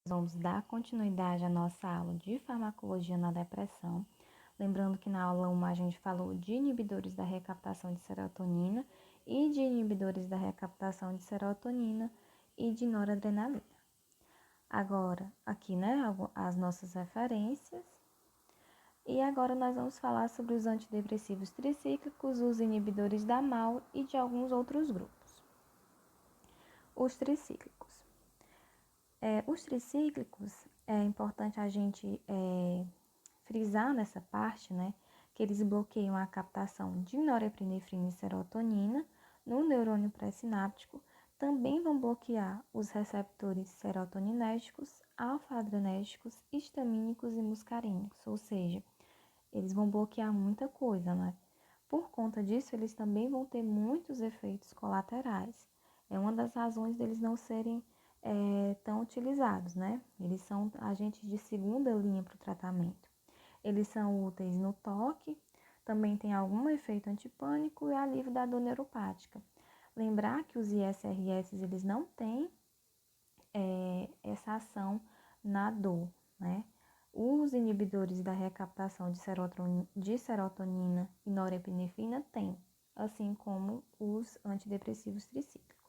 Vamos dar continuidade à nossa aula de farmacologia na depressão. Lembrando que na aula 1 a gente falou de inibidores da recaptação de serotonina e de inibidores da recaptação de serotonina e de noradrenalina. Agora, aqui, as nossas referências. E agora nós vamos falar sobre os antidepressivos tricíclicos, os inibidores da MAO e de alguns outros grupos. Os tricíclicos. Os tricíclicos, é importante a gente frisar nessa parte, que eles bloqueiam a captação de norepinefrina e serotonina no neurônio pré-sináptico, também vão bloquear os receptores serotoninérgicos, alfa-adrenérgicos, histamínicos e muscarínicos, ou seja, eles vão bloquear muita coisa, Por conta disso, eles também vão ter muitos efeitos colaterais. É uma das razões deles não serem tão utilizados, Eles são agentes de segunda linha para o tratamento. Eles são úteis no toque, também tem algum efeito antipânico e alívio da dor neuropática. Lembrar que os ISRS, eles não têm essa ação na dor, Os inibidores da recaptação de serotonina e norepinefrina têm, assim como os antidepressivos tricíclicos.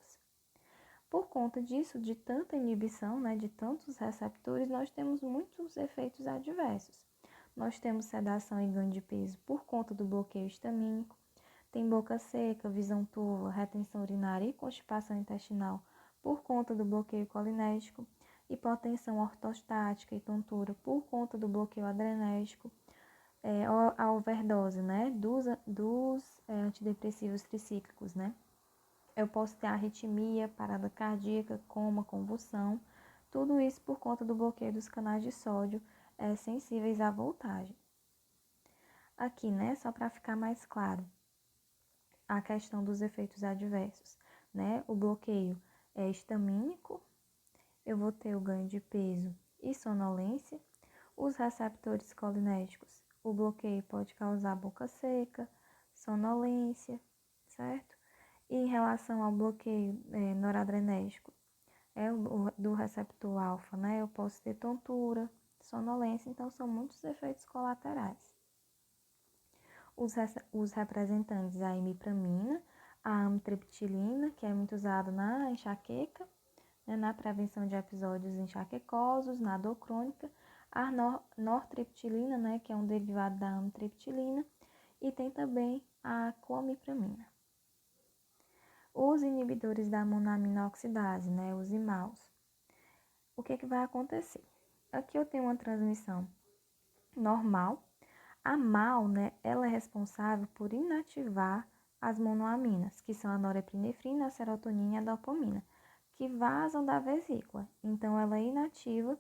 Por conta disso, de tanta inibição, de tantos receptores, nós temos muitos efeitos adversos. Nós temos sedação e ganho de peso por conta do bloqueio histamínico, tem boca seca, visão turva, retenção urinária e constipação intestinal por conta do bloqueio colinérgico, hipotensão ortostática e tontura por conta do bloqueio adrenérgico, a overdose, dos antidepressivos tricíclicos, Eu posso ter arritmia, parada cardíaca, coma, convulsão, tudo isso por conta do bloqueio dos canais de sódio sensíveis à voltagem. Aqui, só para ficar mais claro, a questão dos efeitos adversos, O bloqueio é histamínico, eu vou ter o ganho de peso e sonolência. Os receptores colinérgicos, o bloqueio pode causar boca seca, sonolência, certo? E em relação ao bloqueio noradrenérgico, do receptor alfa, Eu posso ter tontura, sonolência, então são muitos efeitos colaterais. Os representantes, a imipramina, a amitriptilina, que é muito usado na enxaqueca, na prevenção de episódios enxaquecosos, na dor crônica, a nortriptilina, que é um derivado da amitriptilina, e tem também a clomipramina. Os inibidores da monamina oxidase, os IMAOs. O que vai acontecer? Aqui eu tenho uma transmissão normal. A MAO, ela é responsável por inativar as monoaminas, que são a norepinefrina, a serotonina e a dopamina, que vazam da vesícula. Então, ela inativa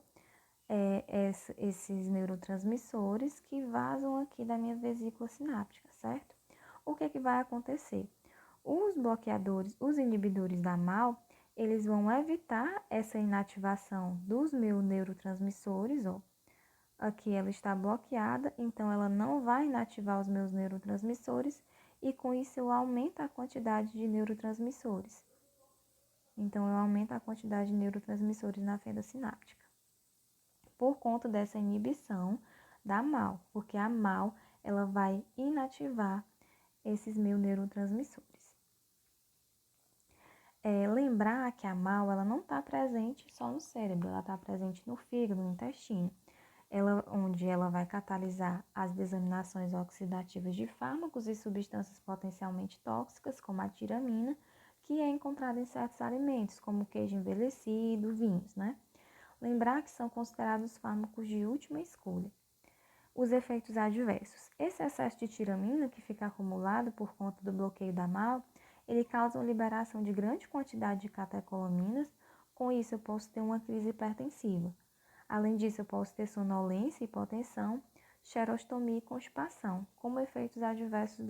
esses neurotransmissores que vazam aqui da minha vesícula sináptica, certo? O que vai acontecer? Os bloqueadores, os inibidores da MAO, eles vão evitar essa inativação dos meus neurotransmissores, aqui ela está bloqueada, então ela não vai inativar os meus neurotransmissores e com isso eu aumento a quantidade de neurotransmissores. Então eu aumento a quantidade de neurotransmissores na fenda sináptica. Por conta dessa inibição da MAO, porque a MAO ela vai inativar esses meus neurotransmissores. Lembrar que a MAO ela não está presente só no cérebro, ela está presente no fígado, no intestino, onde ela vai catalisar as desaminações oxidativas de fármacos e substâncias potencialmente tóxicas, como a tiramina, que é encontrada em certos alimentos, como queijo envelhecido, vinhos, Lembrar que são considerados fármacos de última escolha. Os efeitos adversos. Esse excesso de tiramina que fica acumulado por conta do bloqueio da MAO, ele causa uma liberação de grande quantidade de catecolaminas, com isso eu posso ter uma crise hipertensiva. Além disso, eu posso ter sonolência, hipotensão, xerostomia e constipação, como efeitos adversos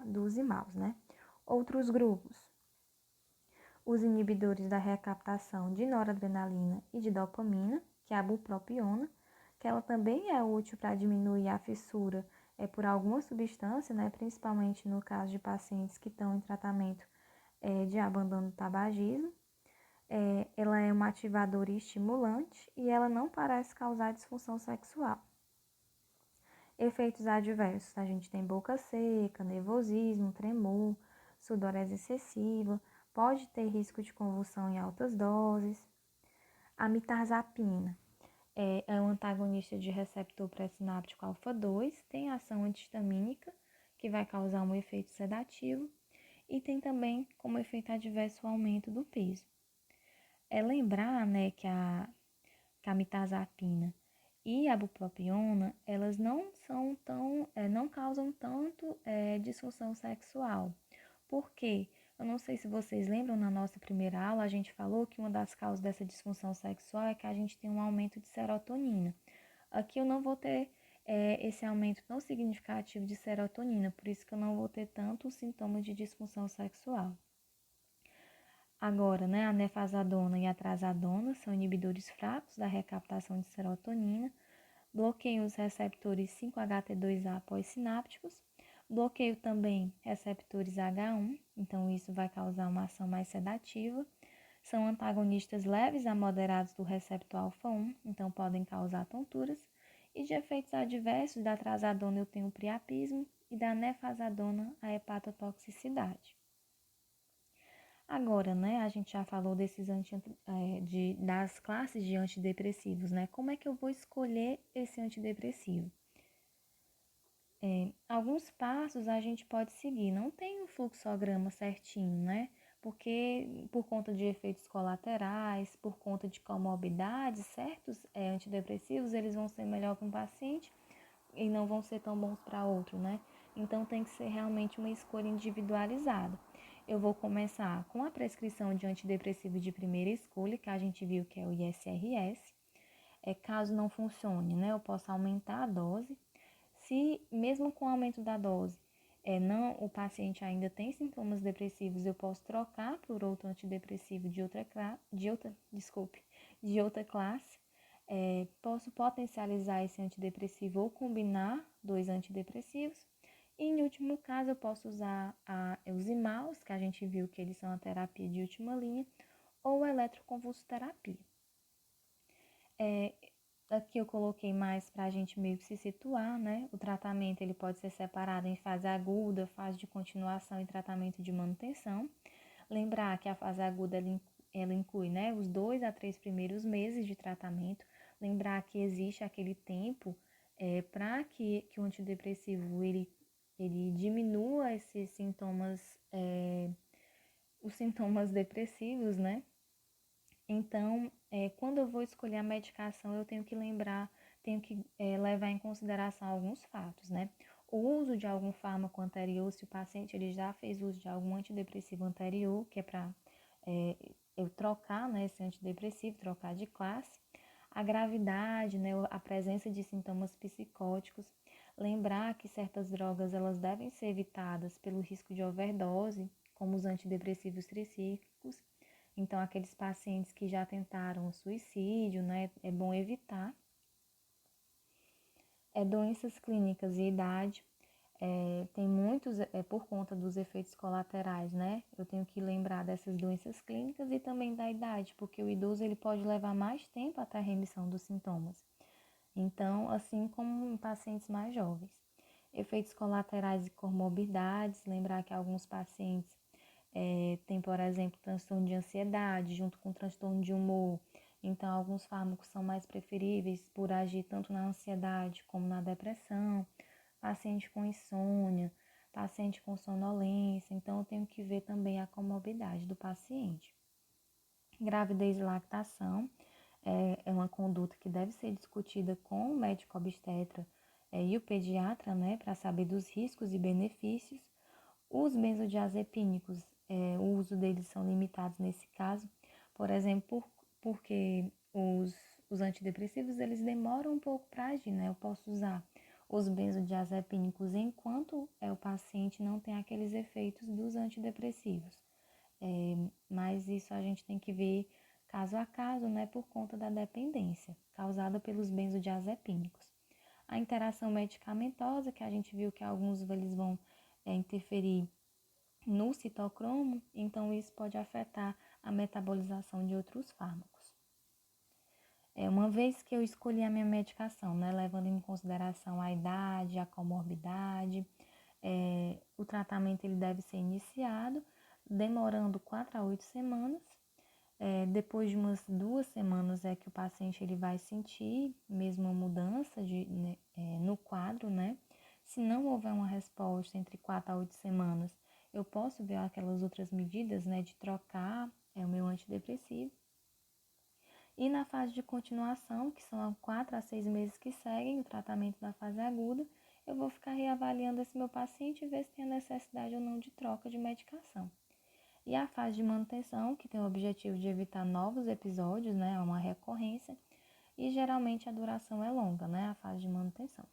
dos IMAOs, Outros grupos. Os inibidores da recaptação de noradrenalina e de dopamina, que é a bupropiona, que ela também é útil para diminuir a fissura por alguma substância, principalmente no caso de pacientes que estão em tratamento de abandono do tabagismo. Ela é uma ativadora e estimulante e ela não parece causar disfunção sexual. Efeitos adversos: a gente tem boca seca, nervosismo, tremor, sudorese excessiva, pode ter risco de convulsão em altas doses. A mirtazapina é um antagonista de receptor pré-sináptico alfa-2, tem ação antihistamínica, que vai causar um efeito sedativo, e tem também como efeito adverso o aumento do peso. Lembrar, né, que a mirtazapina e a bupropiona, elas não causam tanto disfunção sexual. Por quê? Eu não sei se vocês lembram, na nossa primeira aula, a gente falou que uma das causas dessa disfunção sexual é que a gente tem um aumento de serotonina. Aqui eu não vou ter esse aumento tão significativo de serotonina, por isso que eu não vou ter tantos sintomas de disfunção sexual. Agora, né, a nefazadona e a trazadona são inibidores fracos da recaptação de serotonina, bloqueiam os receptores 5-HT2A pós-sinápticos, bloqueio também receptores H1, então isso vai causar uma ação mais sedativa. São antagonistas leves a moderados do receptor alfa-1, então podem causar tonturas. E de efeitos adversos, da trazadona eu tenho o priapismo e da nefazadona a hepatotoxicidade. Agora, né, a gente já falou das classes de antidepressivos, né? Como é que eu vou escolher esse antidepressivo? Alguns passos a gente pode seguir, não tem um fluxograma certinho, né? Porque por conta de efeitos colaterais, por conta de comorbidades, certos antidepressivos, eles vão ser melhor para um paciente e não vão ser tão bons para outro, né? Então tem que ser realmente uma escolha individualizada. Eu vou começar com a prescrição de antidepressivo de primeira escolha, que a gente viu que é o ISRS. Caso não funcione, né, eu posso aumentar a dose. Se mesmo com o aumento da dose, o paciente ainda tem sintomas depressivos, eu posso trocar por outro antidepressivo de outra classe. Posso potencializar esse antidepressivo ou combinar dois antidepressivos. E, em último caso, eu posso usar os imaus, que a gente viu que eles são a terapia de última linha, ou a eletroconvulsoterapia. Aqui eu coloquei mais para a gente meio que se situar, né? O tratamento ele pode ser separado em fase aguda, fase de continuação e tratamento de manutenção. Lembrar que a fase aguda ela inclui, né, os 2 a 3 primeiros meses de tratamento. Lembrar que existe aquele tempo para que o antidepressivo ele diminua esses sintomas, os sintomas depressivos, né? Então, quando eu vou escolher a medicação, eu tenho que levar em consideração alguns fatos, né? O uso de algum fármaco anterior, se o paciente ele já fez uso de algum antidepressivo anterior, que é para eu trocar, né, esse antidepressivo, trocar de classe. A gravidade, né, a presença de sintomas psicóticos. Lembrar que certas drogas elas devem ser evitadas pelo risco de overdose, como os antidepressivos tricíclicos. Então, aqueles pacientes que já tentaram o suicídio, né, é bom evitar. Doenças clínicas e idade, tem muitos, por conta dos efeitos colaterais, né? Eu tenho que lembrar dessas doenças clínicas e também da idade, porque o idoso ele pode levar mais tempo até a remissão dos sintomas. Então, assim como em pacientes mais jovens. Efeitos colaterais e comorbidades, lembrar que alguns pacientes tem, por exemplo, transtorno de ansiedade junto com transtorno de humor. Então, alguns fármacos são mais preferíveis por agir tanto na ansiedade como na depressão. Paciente com insônia, paciente com sonolência. Então, eu tenho que ver também a comorbidade do paciente. Gravidez e lactação é uma conduta que deve ser discutida com o médico obstetra e o pediatra, né, para saber dos riscos e benefícios. Os benzodiazepínicos, o uso deles são limitados nesse caso, por exemplo, porque os antidepressivos eles demoram um pouco para agir, né? Eu posso usar os benzodiazepínicos enquanto o paciente não tem aqueles efeitos dos antidepressivos. Mas isso a gente tem que ver caso a caso, né, por conta da dependência causada pelos benzodiazepínicos. A interação medicamentosa, que a gente viu que alguns eles vão interferir no citocromo, então isso pode afetar a metabolização de outros fármacos. Uma vez que eu escolhi a minha medicação, né, levando em consideração a idade, a comorbidade, o tratamento ele deve ser iniciado, demorando 4 a 8 semanas. Depois de umas 2 semanas é que o paciente ele vai sentir mesmo uma mudança no quadro, né? Se não houver uma resposta entre 4 a 8 semanas, eu posso ver aquelas outras medidas, né, de trocar o meu antidepressivo. E na fase de continuação, que são 4 a 6 meses que seguem o tratamento da fase aguda, eu vou ficar reavaliando esse meu paciente e ver se tem a necessidade ou não de troca de medicação. E a fase de manutenção, que tem o objetivo de evitar novos episódios, né, uma recorrência, e geralmente a duração é longa, né, a fase de manutenção.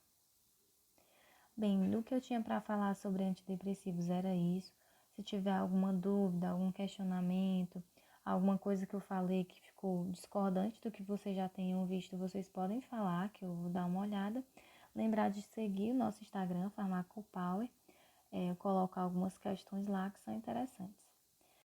Bem, o que eu tinha para falar sobre antidepressivos era isso. Se tiver alguma dúvida, algum questionamento, alguma coisa que eu falei que ficou discordante do que vocês já tenham visto, vocês podem falar, que eu vou dar uma olhada. Lembrar de seguir o nosso Instagram, Farmacopower. Eu coloco algumas questões lá que são interessantes.